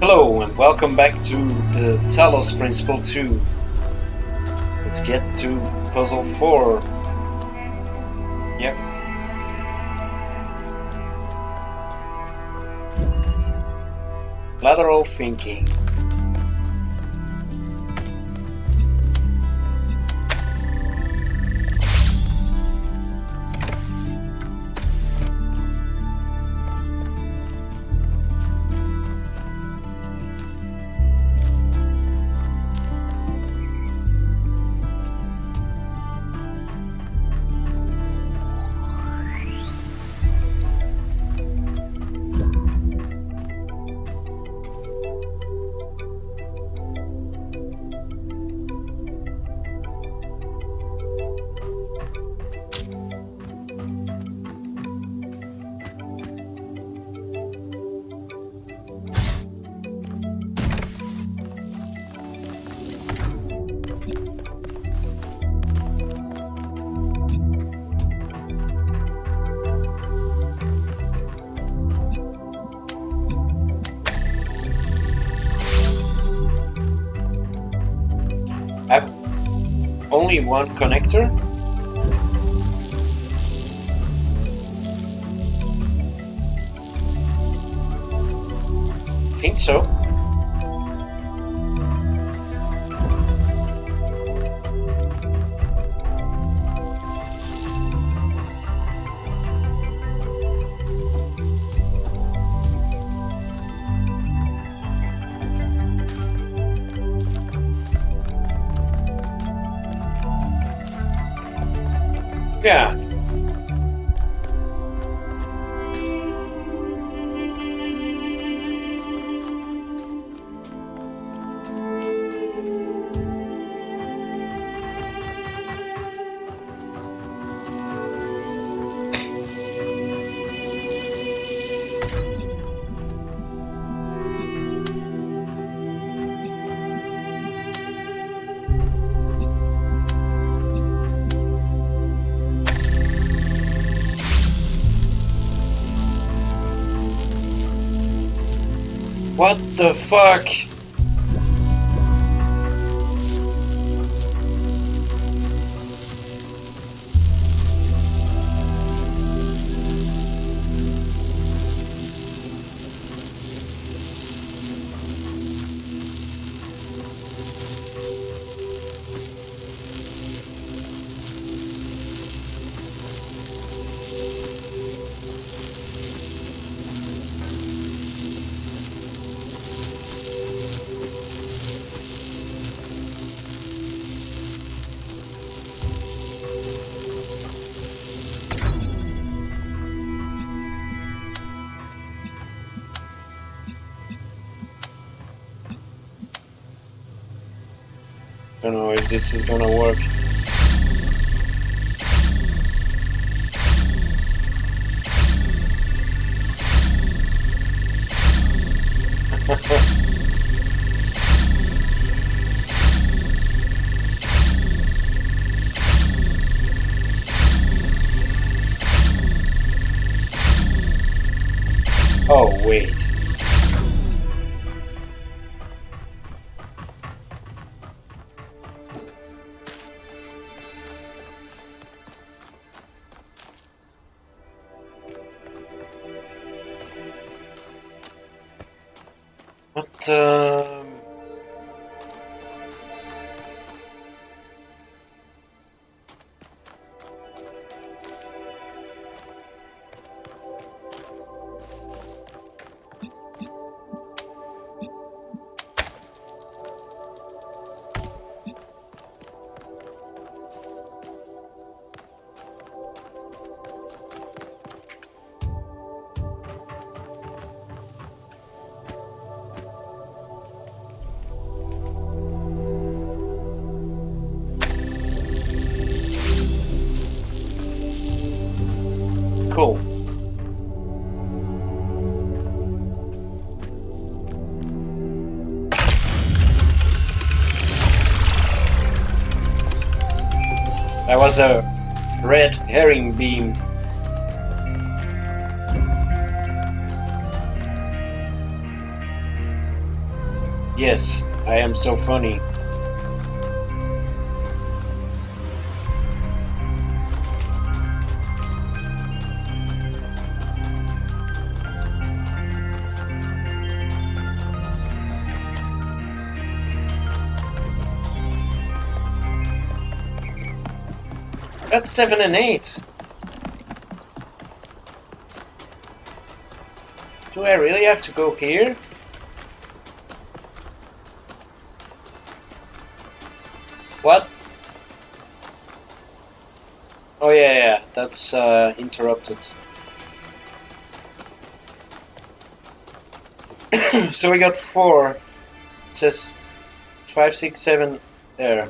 Hello and welcome back to the Talos Principle II. Let's get to puzzle 4. Yep. Lateral thinking. I have only one connector. I think so. Yeah. What the fuck? Don't know if this is gonna work. Oh, wait. What, cool. That was a red herring beam. Yes, I am so funny. That's 7 and 8. Do I really have to go here? What? Oh yeah, that's interrupted. So we got 4. It says 5, 6, 7 there.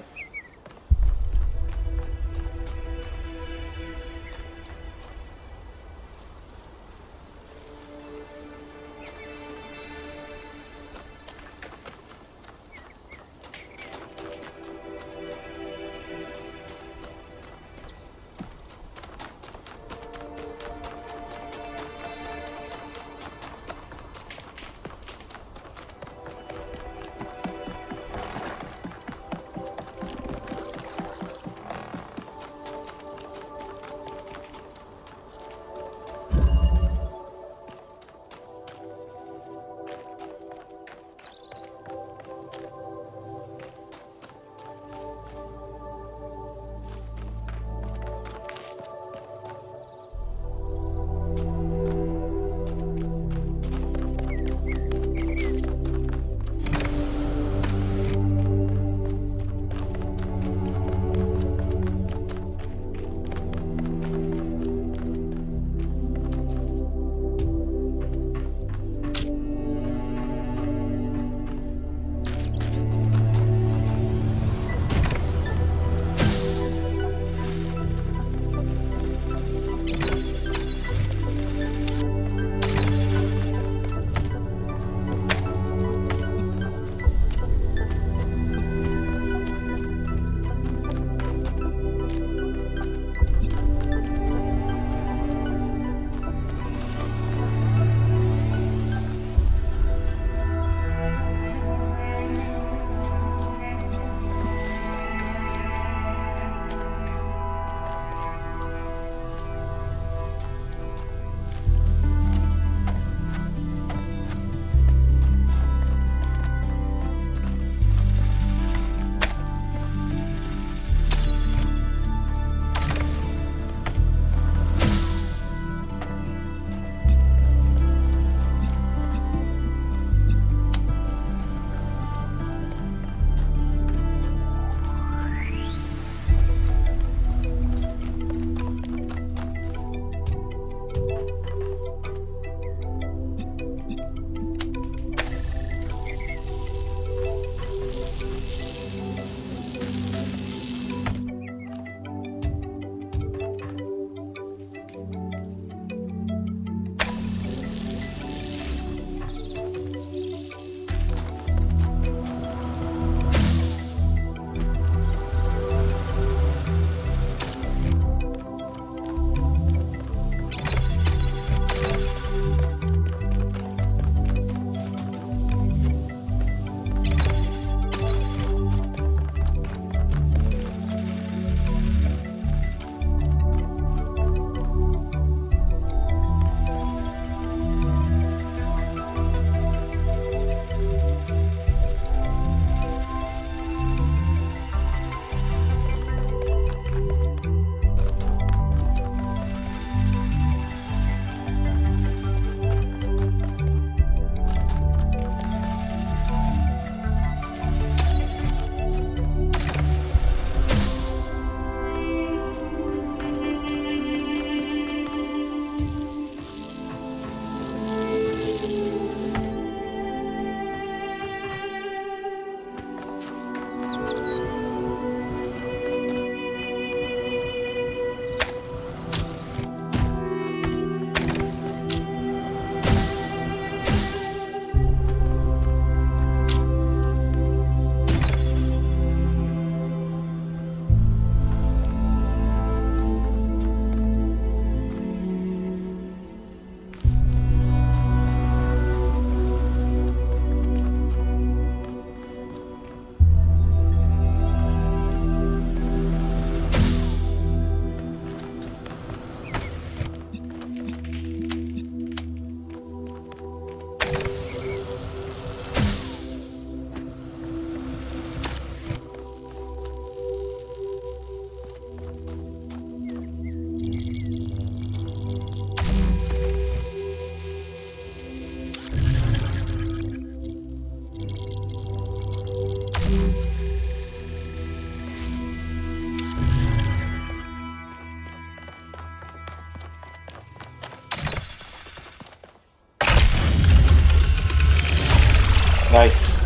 Nice.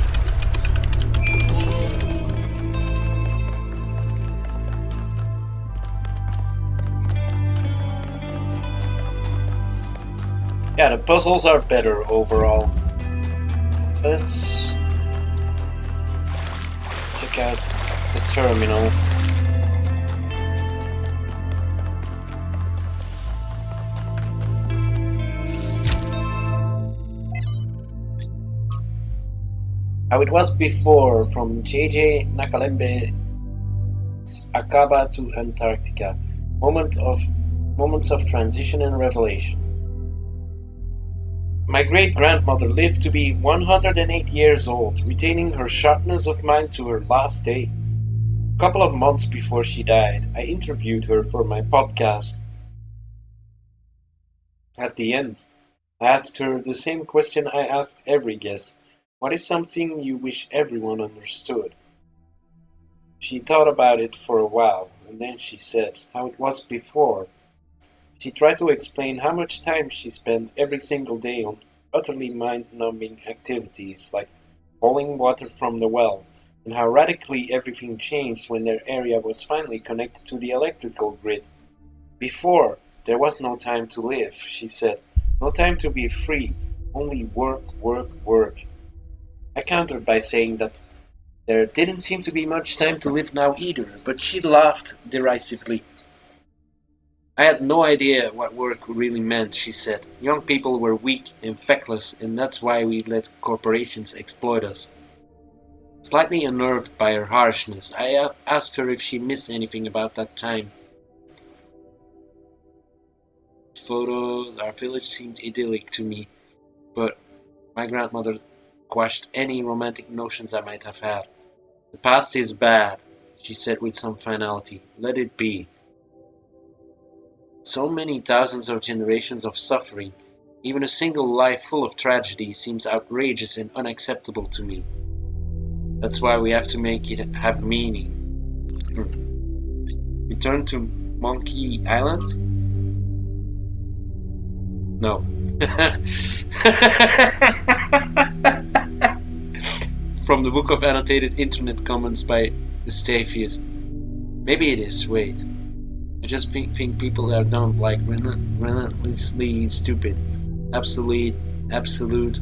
Yeah, the puzzles are better overall. Let's check out the terminal. How it was before, from JJ Nakalembe's Akaba to Antarctica. Moments of transition and revelation. My great-grandmother lived to be 108 years old, retaining her sharpness of mind to her last day. A couple of months before she died, I interviewed her for my podcast. At the end, I asked her the same question I asked every guest. What is something you wish everyone understood? She thought about it for a while, and then she said how it was before. She tried to explain how much time she spent every single day on utterly mind-numbing activities like hauling water from the well, and how radically everything changed when their area was finally connected to the electrical grid. Before, there was no time to live, she said. No time to be free, only work, work, work. I countered by saying that there didn't seem to be much time to live now either, but she laughed derisively. I had no idea what work really meant, she said. Young people were weak and feckless, and that's why we let corporations exploit us. Slightly unnerved by her harshness, I asked her if she missed anything about that time. Photos, our village seemed idyllic to me, but my grandmother quashed any romantic notions I might have had. The past is bad, she said with some finality. Let it be. So many thousands of generations of suffering, even a single life full of tragedy seems outrageous and unacceptable to me. That's why we have to make it have meaning. Return to Monkey Island? No. From the book of annotated internet comments by Eustathius. Maybe it is, wait. I just think people are dumb, like relentlessly stupid. Absolute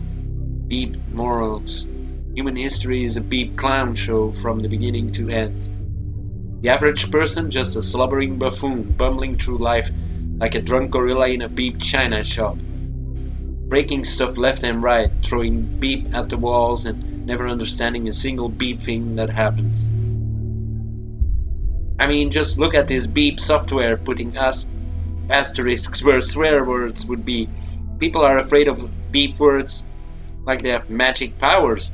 beep morons. Human history is a beep clown show from the beginning to end. The average person just a slobbering buffoon, bumbling through life like a drunk gorilla in a beep china shop. Breaking stuff left and right, throwing beep at the walls and never understanding a single beep thing that happens. I mean, just look at this beep software putting asterisks where swear words would be. People are afraid of beep words like they have magic powers.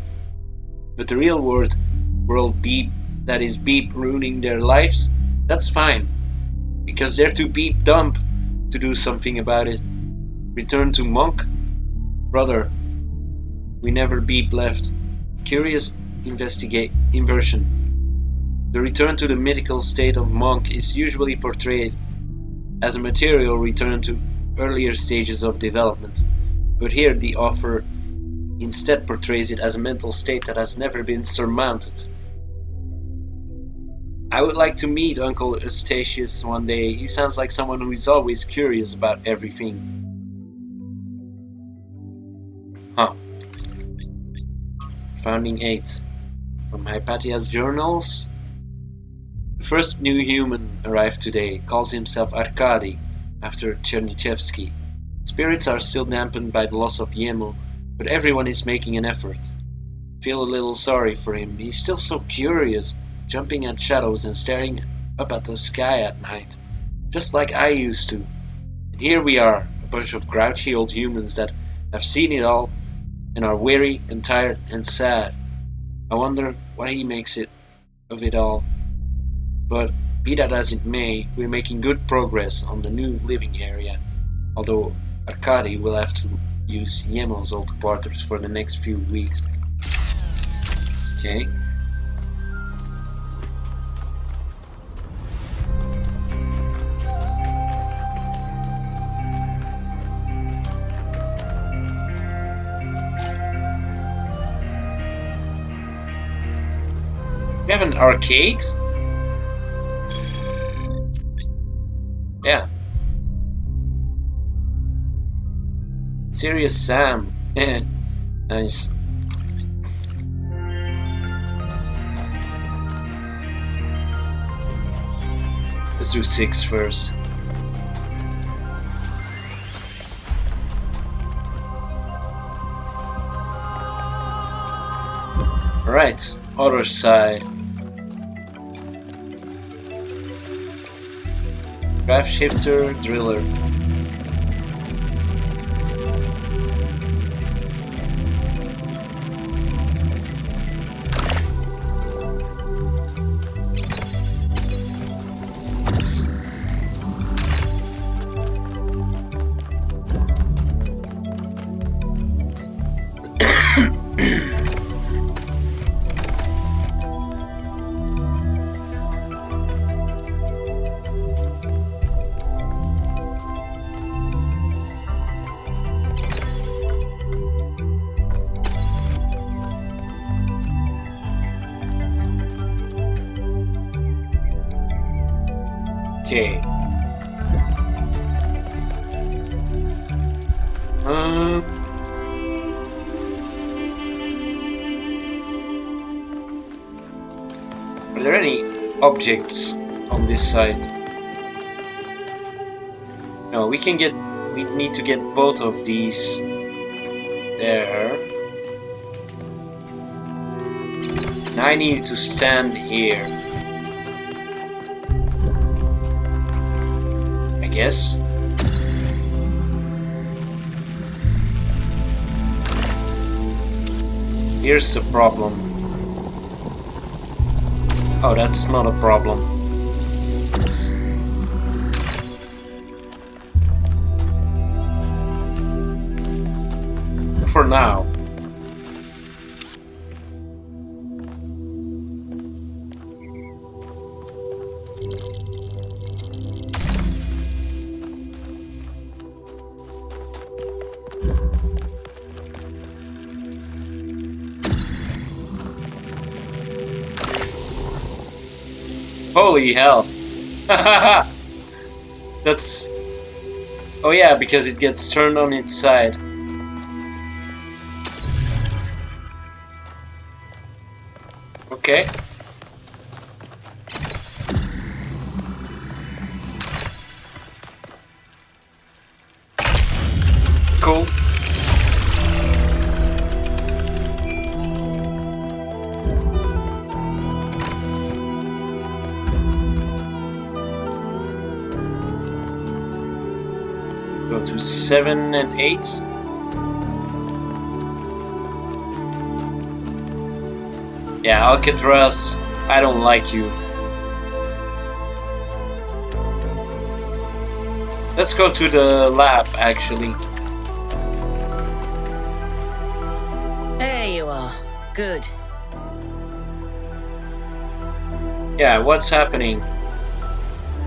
But the real world beep, that is beep ruining their lives, that's fine. Because they're too beep dumb to do something about it. Return to Monk? Brother, we never beep left. Curious inversion. The return to the mythical state of Monk is usually portrayed as a material return to earlier stages of development, but here the author instead portrays it as a mental state that has never been surmounted. I would like to meet Uncle Eustathius one day. He sounds like someone who is always curious about everything. Founding 8. From Hypatia's journals. The first new human arrived today, calls himself Arkady, after Chernyshevsky. Spirits are still dampened by the loss of Yemo, but everyone is making an effort. Feel a little sorry for him. He's still so curious, jumping at shadows and staring up at the sky at night, just like I used to. And here we are, a bunch of grouchy old humans that have seen it all and are weary and tired and sad. I wonder what he makes of it all. But be that as it may, we're making good progress on the new living area, although Arkady will have to use Yemo's old quarters for the next few weeks. Okay. We have an arcade? Yeah. Serious Sam. Nice. Let's do 6 first. Alright, other side. Draft shifter, driller. Okay. Are there any objects on this side? No, we need to get both of these there. And I need to stand here. I guess. Here's the problem. Oh, that's not a problem. For now. Holy hell. That's... Oh yeah, because it gets turned on its side. Okay. Cool. Go to 7 and 8. Yeah, Alcatraz, I don't like you. Let's go to the lab, actually. There you are. Good. Yeah, what's happening?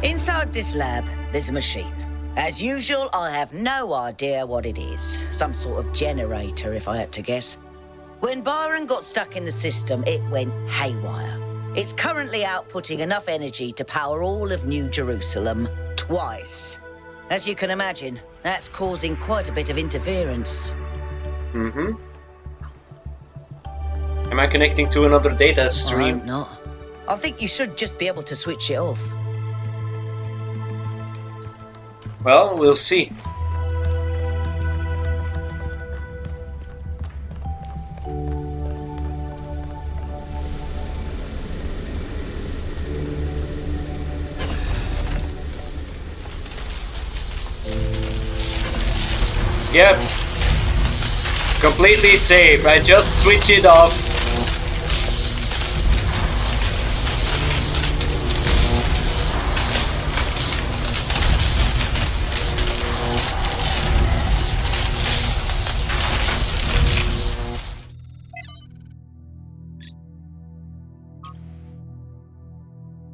Inside this lab, there's a machine. As usual, I have no idea what it is. Some sort of generator, if I had to guess. When Byron got stuck in the system, it went haywire. It's currently outputting enough energy to power all of New Jerusalem twice. As you can imagine, that's causing quite a bit of interference. Mm-hmm. Am I connecting to another data I stream? hope not. I think you should just be able to switch it off. Well, we'll see. Yep. Completely safe. I just switch it off.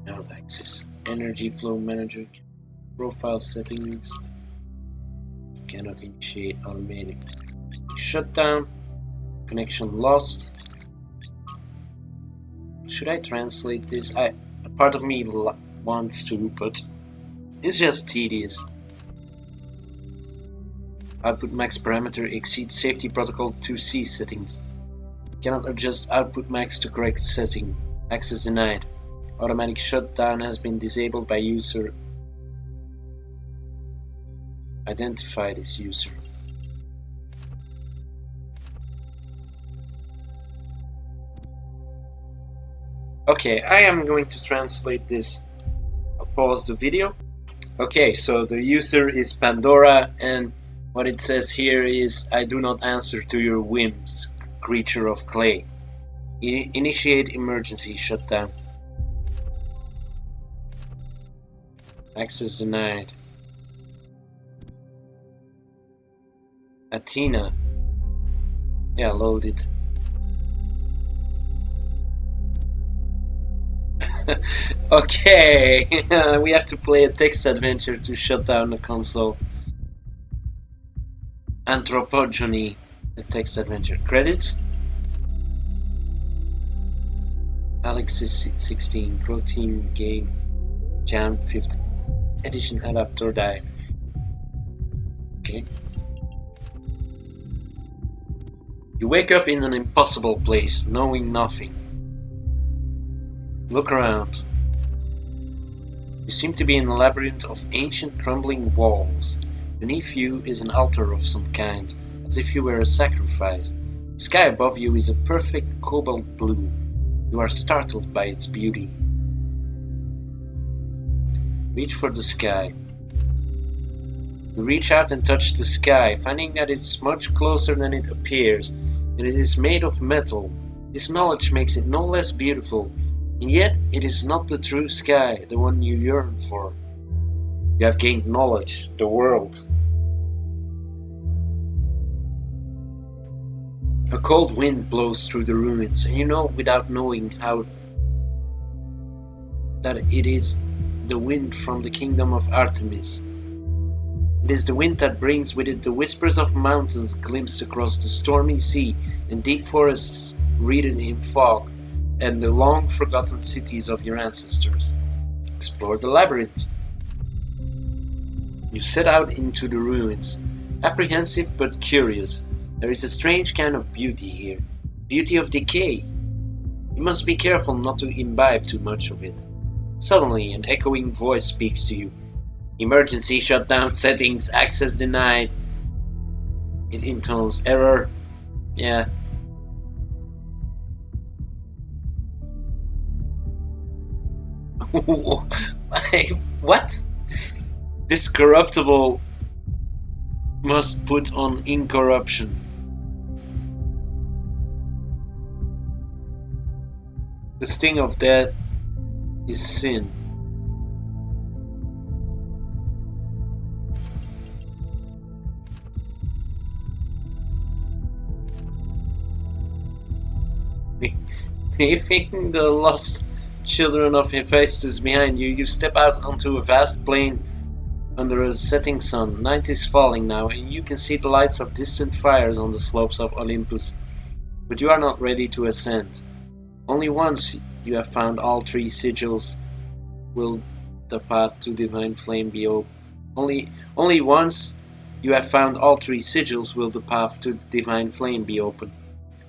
Now access energy flow manager, profile settings. Cannot initiate automatic shutdown. Connection lost. Should I translate this? A part of me wants to, but it's just tedious. Output max parameter exceeds safety protocol 2C settings. Cannot adjust output max to correct setting. Access denied. Automatic shutdown has been disabled by user. Identify this user. Okay, I am going to translate this. I'll pause the video. Okay, so the user is Pandora, and what it says here is, I do not answer to your whims, creature of clay. Initiate emergency shutdown. Access denied. Athena. Yeah, load it. Okay, we have to play a text adventure to shut down the console. Anthropogeny, a text adventure. Credits? Alex is 16, Pro Team Game Jam 5th Edition Adapt or Die. Okay. You wake up in an impossible place, knowing nothing. Look around. You seem to be in a labyrinth of ancient crumbling walls. Beneath you is an altar of some kind, as if you were a sacrifice. The sky above you is a perfect cobalt blue. You are startled by its beauty. Reach for the sky. You reach out and touch the sky, finding that it's much closer than it appears, and it is made of metal. This knowledge makes it no less beautiful. And yet, it is not the true sky, the one you yearn for. You have gained knowledge, the world. A cold wind blows through the ruins, and you know without knowing how that it is the wind from the kingdom of Artemis. It is the wind that brings with it the whispers of mountains glimpsed across the stormy sea and deep forests wreathed in fog, and the long-forgotten cities of your ancestors. Explore the labyrinth. You set out into the ruins, apprehensive but curious. There is a strange kind of beauty here, beauty of decay. You must be careful not to imbibe too much of it. Suddenly, an echoing voice speaks to you. Emergency shutdown settings, access denied. It intones error. Yeah. What? This corruptible must put on incorruption. The sting of death is sin. Leaving the lost children of Hephaestus behind you, you step out onto a vast plain under a setting sun. Night is falling now, and you can see the lights of distant fires on the slopes of Olympus. But you are not ready to ascend. Only once you have found all three sigils will the path to divine flame be open. Only once you have found all three sigils will the path to the divine flame be open.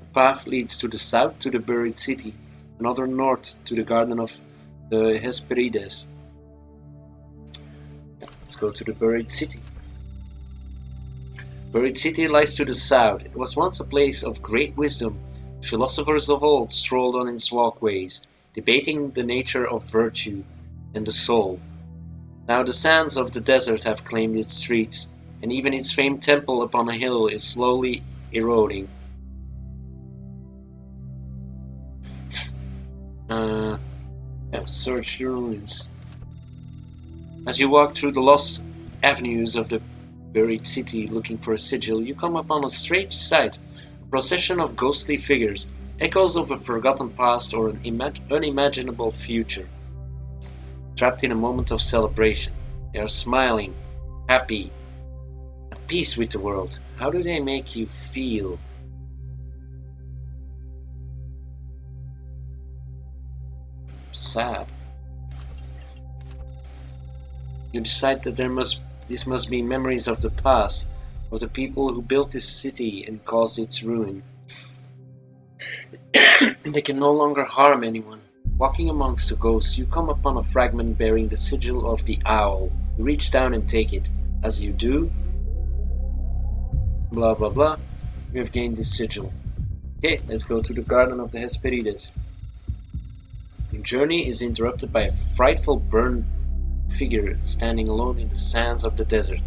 A path leads to the south to the buried city, another north to the garden of the Hesperides. Let's go to the buried city. Buried city lies to the south. It was once a place of great wisdom. Philosophers of old strolled on its walkways, debating the nature of virtue and the soul. Now the sands of the desert have claimed its streets, and even its famed temple upon a hill is slowly eroding. Search the ruins. As you walk through the lost avenues of the buried city looking for a sigil, you come upon a strange sight. A procession of ghostly figures, echoes of a forgotten past or an unimaginable future. Trapped in a moment of celebration, they are smiling, happy, at peace with the world. How do they make you feel? sad. You decide that this must be memories of the past, of the people who built this city and caused its ruin. They can no longer harm anyone. Walking amongst the ghosts, you come upon a fragment bearing the sigil of the owl. You reach down and take it. As you do, blah blah blah, you have gained this sigil. Okay, let's go to the Garden of the Hesperides. Your journey is interrupted by a frightful burned figure standing alone in the sands of the desert.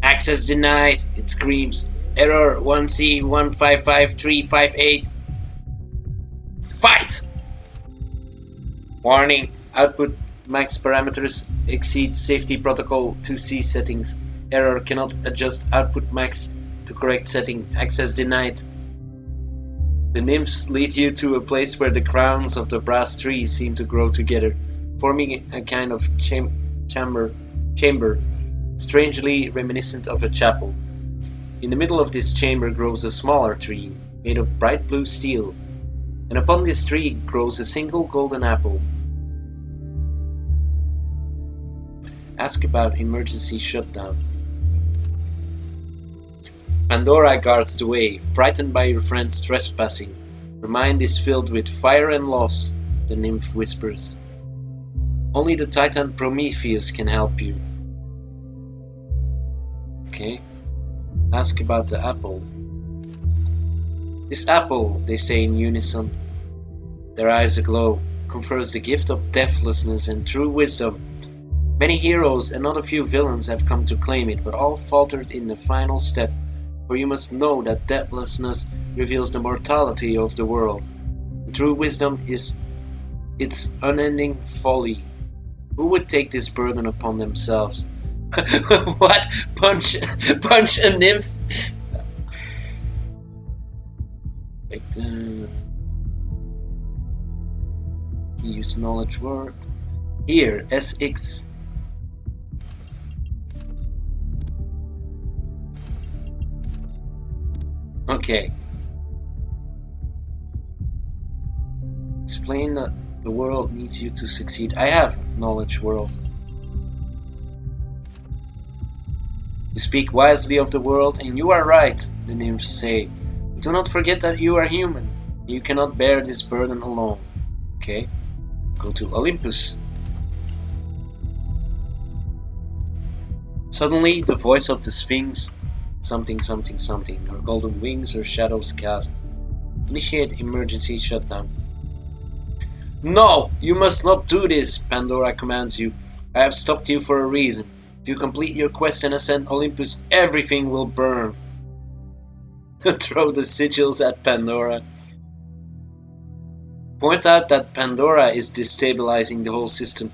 Access denied, it screams. Error 1C155358. Fight! Warning, output max parameters exceeds safety protocol 2C settings. Error cannot adjust output max to correct setting. Access denied. The nymphs lead you to a place where the crowns of the brass trees seem to grow together, forming a kind of chamber, strangely reminiscent of a chapel. In the middle of this chamber grows a smaller tree, made of bright blue steel, and upon this tree grows a single golden apple. Ask about emergency shutdown. Pandora guards the way, frightened by your friend's trespassing. Her mind is filled with fire and loss, the nymph whispers. Only the Titan Prometheus can help you. Okay. Ask about the apple. This apple, they say in unison, their eyes aglow, confers the gift of deathlessness and true wisdom. Many heroes and not a few villains have come to claim it, but all faltered in the final step. For you must know that deathlessness reveals the mortality of the world. True wisdom is its unending folly. Who would take this burden upon themselves? What? Punch a nymph? Like use knowledge word. Here, SX. Okay. Explain that the world needs you to succeed. I have knowledge world. You speak wisely of the world, and you are right, the nymphs say. Do not forget that you are human. You cannot bear this burden alone. Okay. Go to Olympus. Suddenly, the voice of the Sphinx, something, her golden wings, her shadows cast. Initiate emergency shutdown. No! You must not do this, Pandora commands you. I have stopped you for a reason. If you complete your quest and ascend Olympus, everything will burn. Throw the sigils at Pandora. Point out that Pandora is destabilizing the whole system.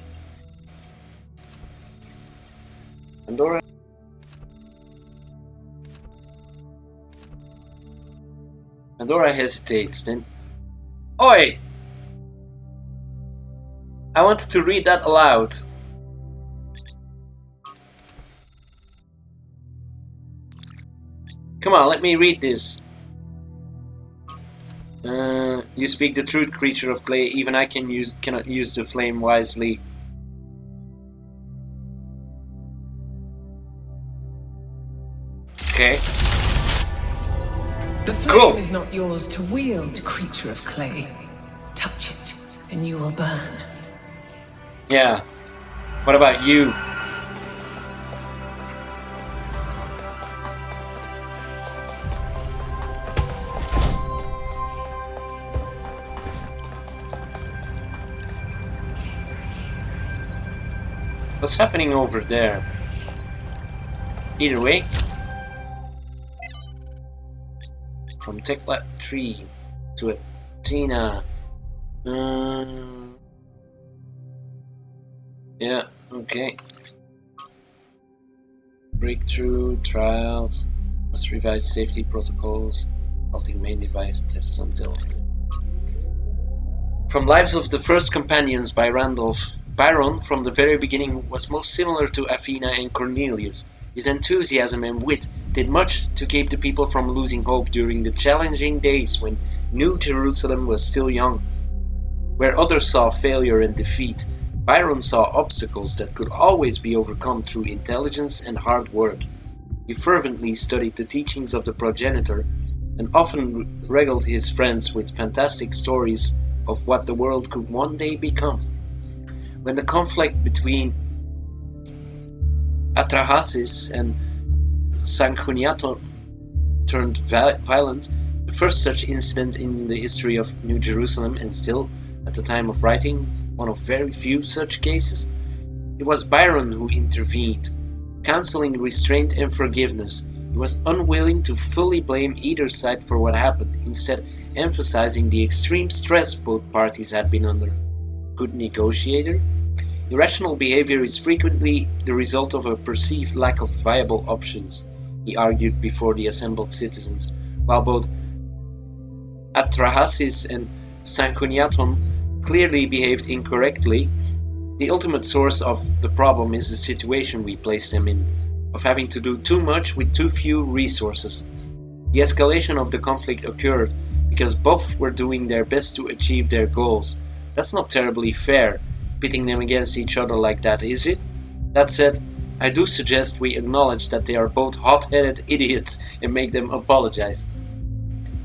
Pandora hesitates, then... Oi! I wanted to read that aloud. Come on, let me read this. You speak the truth, creature of clay. Even I cannot use the flame wisely. Okay. The flame is not yours to wield, creature of clay. Touch it, and you will burn. Yeah. What about you? What's happening over there? Either way. From Tekla 3 to Athena. Yeah, okay. Breakthrough, trials, must revise safety protocols, halting main device tests until... From Lives of the First Companions by Randolph. Byron, from the very beginning, was most similar to Athena and Cornelius. His enthusiasm and wit did much to keep the people from losing hope during the challenging days when New Jerusalem was still young. Where others saw failure and defeat, Byron saw obstacles that could always be overcome through intelligence and hard work. He fervently studied the teachings of the progenitor and often regaled his friends with fantastic stories of what the world could one day become. When the conflict between Atrahasis and Sanchuniathon turned violent, the first such incident in the history of New Jerusalem, and still, at the time of writing, one of very few such cases, it was Byron who intervened, counseling restraint and forgiveness. He was unwilling to fully blame either side for what happened, instead emphasizing the extreme stress both parties had been under. Good negotiator? Irrational behavior is frequently the result of a perceived lack of viable options, he argued before the assembled citizens, while both Atrahasis and Sanchuniathon clearly behaved incorrectly. The ultimate source of the problem is the situation we place them in, of having to do too much with too few resources. The escalation of the conflict occurred because both were doing their best to achieve their goals. That's not terribly fair, pitting them against each other like that, is it? That said, I do suggest we acknowledge that they are both hot-headed idiots and make them apologize.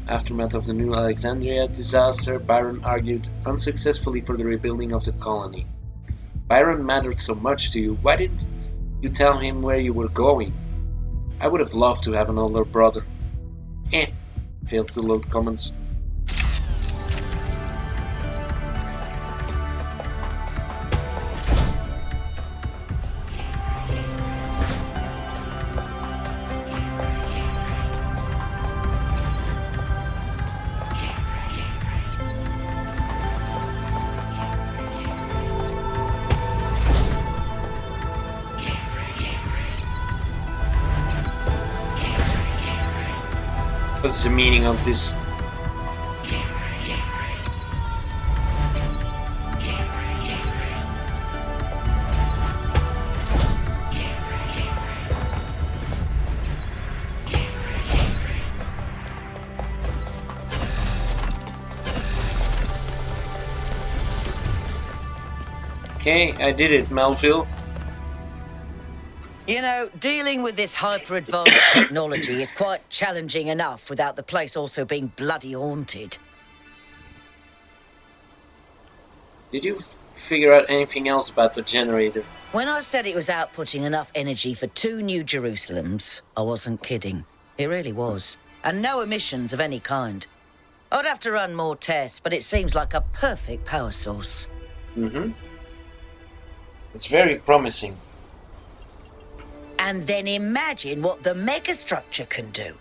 Aftermath of the New Alexandria disaster, Byron argued unsuccessfully for the rebuilding of the colony. Byron mattered so much to you, why didn't you tell him where you were going? I would have loved to have an older brother. Failed to load comments. What's the meaning of this? Okay, I did it, Melville. You know, dealing with this hyper-advanced technology is quite challenging enough without the place also being bloody haunted. Did you figure out anything else about the generator? When I said it was outputting enough energy for 2 New Jerusalems, I wasn't kidding. It really was. And no emissions of any kind. I'd have to run more tests, but it seems like a perfect power source. It's very promising. And then imagine what the megastructure can do.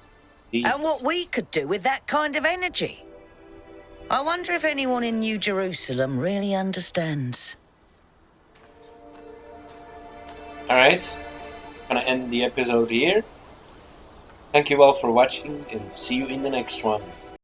Jeez. And what we could do with that kind of energy. I wonder if anyone in New Jerusalem really understands. Alright, I'm gonna end the episode here. Thank you all for watching and see you in the next one.